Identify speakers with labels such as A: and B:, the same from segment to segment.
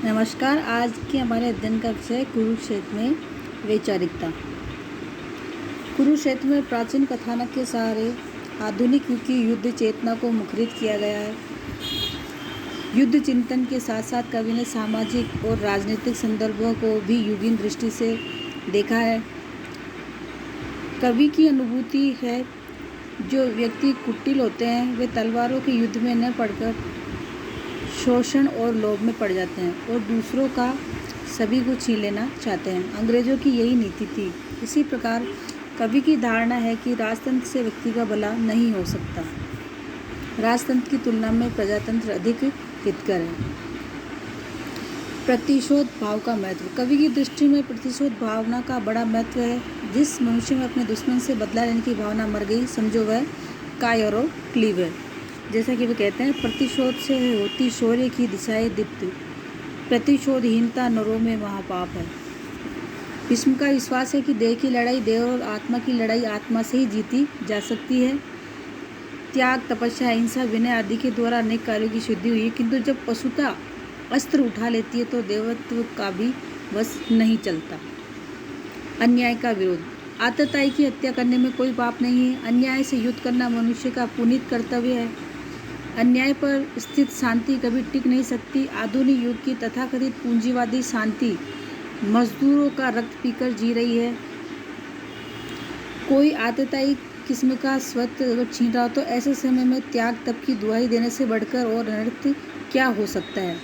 A: नमस्कार। आज के हमारे अध्ययन का विषय है कुरुक्षेत्र में वैचारिकता। कुरुक्षेत्र में प्राचीन कथानक के सहारे आधुनिक युग की युद्ध चेतना को मुखरित किया गया है। युद्ध चिंतन के साथ साथ कवि ने सामाजिक और राजनीतिक संदर्भों को भी युगीन दृष्टि से देखा है। कवि की अनुभूति है जो व्यक्ति कुटिल होते हैं वे तलवारों के युद्ध में न पड़कर शोषण और लोभ में पड़ जाते हैं और दूसरों का सभी को छीन लेना चाहते हैं। अंग्रेजों की यही नीति थी। इसी प्रकार कवि की धारणा है कि राजतंत्र से व्यक्ति का भला नहीं हो सकता। राजतंत्र की तुलना में प्रजातंत्र अधिक हितकर है। प्रतिशोध भाव का महत्व। कवि की दृष्टि में प्रतिशोध भावना का बड़ा महत्व है। जिस मनुष्य में अपने दुश्मन से बदला लेने की भावना मर गई, समझो वह कायर और क्लीव है। जैसा कि वे कहते हैं, प्रतिशोध से होती शौर्य की दिशाएं दीप्त, प्रतिशोधहीनता नरों में महापाप है। भीष्म का विश्वास है कि देह की लड़ाई देह और आत्मा की लड़ाई आत्मा से ही जीती जा सकती है। त्याग, तपस्या, अहिंसा, विनय आदि के द्वारा अनेक कार्यों की सिद्धि हुई है, किंतु जब पशुता अस्त्र उठा लेती है तो देवत्व का भी वश नहीं चलता। अन्याय का विरोध। आतताई की हत्या करने में कोई पाप नहीं है। अन्याय से युद्ध करना मनुष्य का पुनीत कर्तव्य है। अन्याय पर स्थित शांति कभी टिक नहीं सकती। आधुनिक युग की तथाकथित पूंजीवादी शांति मजदूरों का रक्त पीकर जी रही है। कोई आतताई किस्म का स्वत्व अगर छीन रहा हो तो ऐसे समय में त्याग तप की दुहाई देने से बढ़कर और अनर्थ क्या हो सकता है।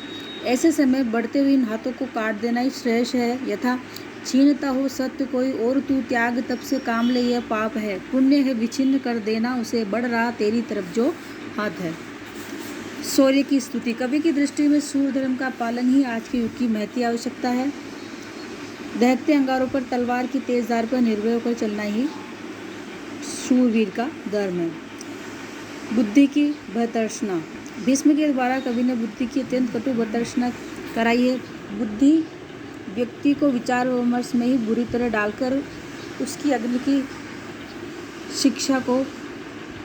A: ऐसे समय बढ़ते हुए इन हाथों को काट देना ही श्रेष्ठ है। यथा छीनता हो सत्य कोई और तू त्याग तप से काम ले, यह पाप है। पुण्य है विच्छिन्न कर देना उसे, बढ़ रहा तेरी तरफ जो हाथ है। शौर्य की स्तुति। कवि की दृष्टि में सूर्य धर्म का पालन ही आज के युग की महती आवश्यकता है। दहकते अंगारों पर तलवार की तेज धार पर निर्भय होकर चलना ही शूरवीर का धर्म है। बुद्धि की भर्त्सना। भीष्म के द्वारा कवि ने बुद्धि की अत्यंत कटु भर्त्सना कराई है। बुद्धि व्यक्ति को विचार विमर्श में ही बुरी तरह डालकर उसकी अग्नि की शिक्षा को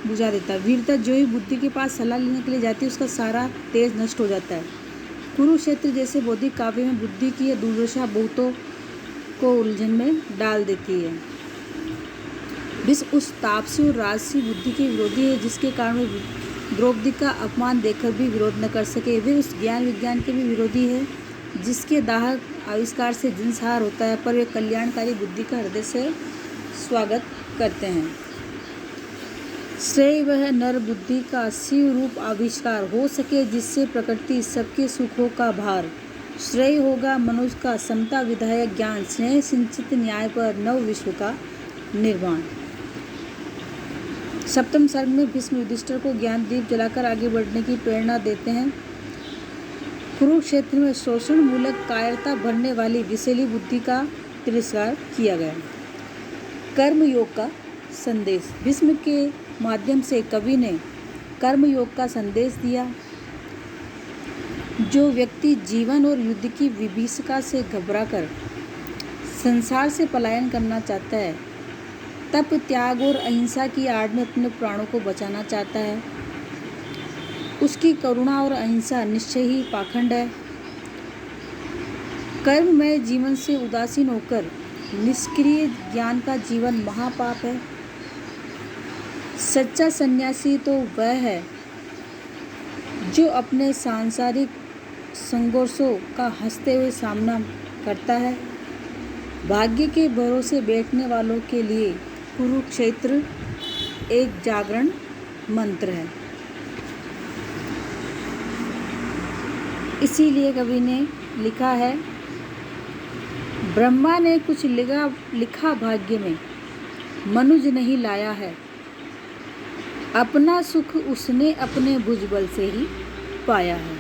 A: बुझा देता है। वीरता जो ही बुद्धि के पास सलाह लेने के लिए जाती है उसका सारा तेज नष्ट हो जाता है। कुरुक्षेत्र जैसे बौद्धिक काव्य में बुद्धि की यह दुर्दशा बहुतों को उलझन में डाल देती है। भीष्म उस तापसी और राजसी बुद्धि के विरोधी है जिसके कारण वे द्रौपदी का अपमान देखकर भी विरोध न कर सके। वे उस ज्ञान विज्ञान के भी विरोधी है जिसके दाहक आविष्कार से जिनसहार होता है, पर वे कल्याणकारी बुद्धि का हृदय से स्वागत करते हैं। श्रेय वह नर बुद्धि का शिव रूप आविष्कार हो सके जिससे प्रकृति सबके सुखों का भार। श्रेय होगा मनुष्य का समता विधायक ज्ञान, स्नेह सिंचित न्याय पर नव विश्व का निर्माण। सप्तम सर्ग में भीष्म युधिष्ठिर को ज्ञान दीप जलाकर आगे बढ़ने की प्रेरणा देते हैं। कुरुक्षेत्र में शोषण मूलक कायरता भरने वाली विषैली बुद्धि का तिरस्कार किया गया। कर्म योग का संदेश। भीष्म के माध्यम से कवि ने कर्म योग का संदेश दिया। जो व्यक्ति जीवन और युद्ध की विभीषिका से घबराकर संसार से पलायन करना चाहता है, तप, त्याग और अहिंसा की आड़ में अपने प्राणों को बचाना चाहता है, उसकी करुणा और अहिंसा निश्चय ही पाखंड है। कर्ममय जीवन से उदासीन होकर निष्क्रिय ज्ञान का जीवन महापाप है। सच्चा सन्यासी तो वह है जो अपने सांसारिक संघर्षों का हंसते हुए सामना करता है। भाग्य के भरोसे बैठने वालों के लिए कुरुक्षेत्र एक जागरण मंत्र है। इसीलिए कवि ने लिखा है, ब्रह्मा ने कुछ लिखा भाग्य में, मनुज नहीं लाया है। अपना सुख उसने अपने भुजबल से ही पाया है।